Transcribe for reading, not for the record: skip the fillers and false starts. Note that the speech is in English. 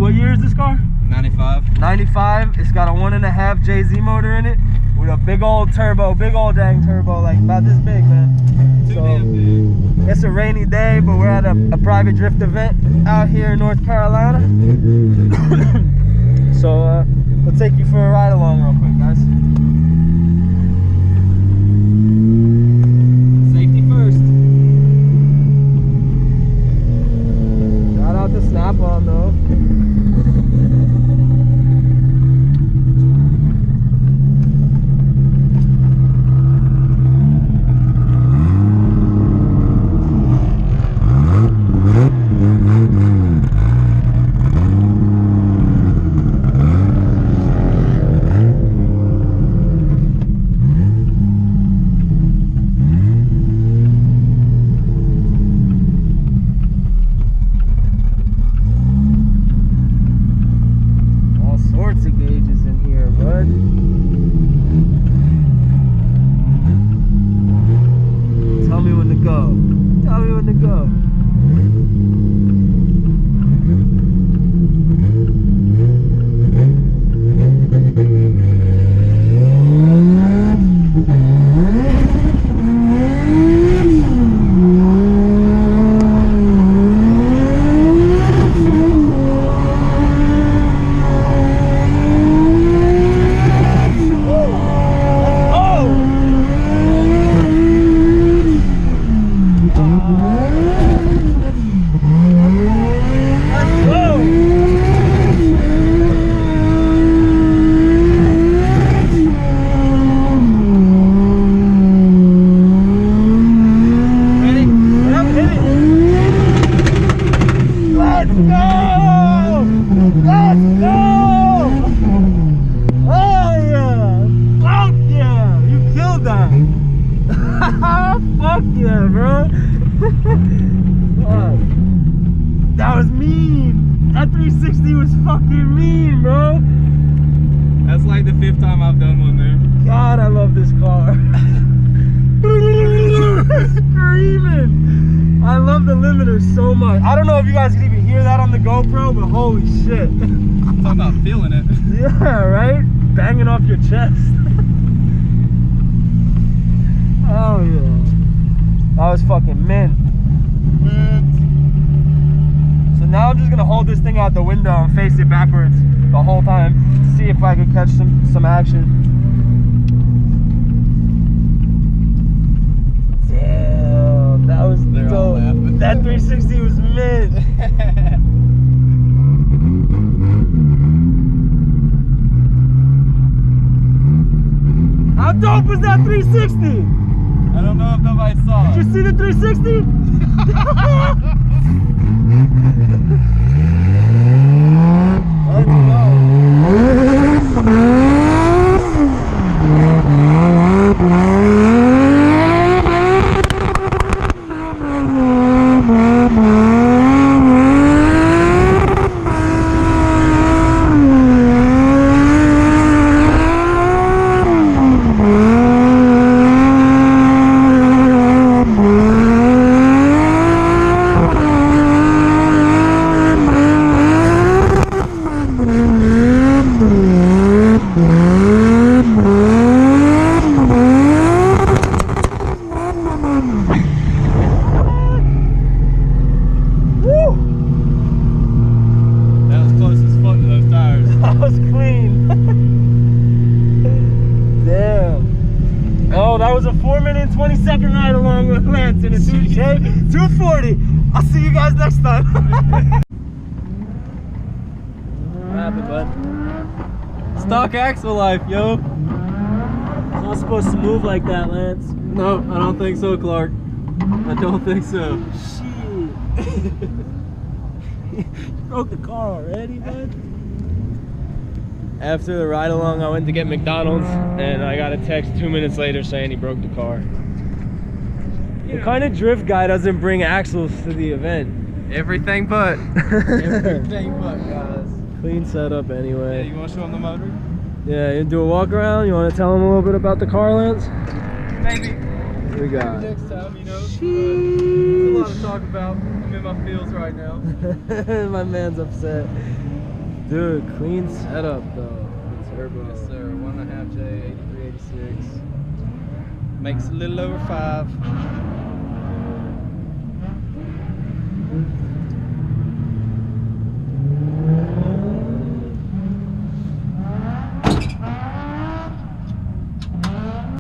what year is this car? 95. 95. It's got a 1.5 JZ motor in it with a big old turbo, big old dang turbo, like about this big, man. Too damn big. It's a rainy day, but we're at a private drift event out here in North Carolina. So we'll take you for a ride along real quick, guys. Safety first. Shout out to Snap-on though. Fuck yeah, bro. That was mean. That 360 was fucking mean, bro. That's like the 5th time I've done one there. God, I love this car. Screaming. I love the limiter so much. I don't know if you guys can even hear that on the GoPro, but holy shit. I'm talking about feeling it. Yeah, right? Banging off your chest. Oh yeah. That was fucking mint. So now I'm just gonna hold this thing out the window and face it backwards the whole time to see if I can catch some action. Damn, that was dope. That 360 was mint. How dope was that 360? I don't know if nobody saw it. Did you see the 360? Let's was a 4-minute and 20-second ride along with Lance in a 240. I'll see you guys next time. What happened, bud? Stock axle life, yo. It's not supposed to move like that, Lance. No, I don't think so, Clark. I don't think so. Shit. You broke the car already, bud? After the ride along, I went to get McDonald's and I got a text 2 minutes later saying he broke the car. What kind of drift guy doesn't bring axles to the event? Everything but. Everything but, guys. Clean setup anyway. Yeah, you want to show him the motor? Yeah, you do a walk around? You want to tell him a little bit about the car, Lance? Maybe. What we got? Maybe next time, you know. There's a lot to talk about. I'm in my feels right now. My man's upset. Dude, clean setup though. The turbo. Yes, sir. 1.5J, 8386. Makes a little over 5.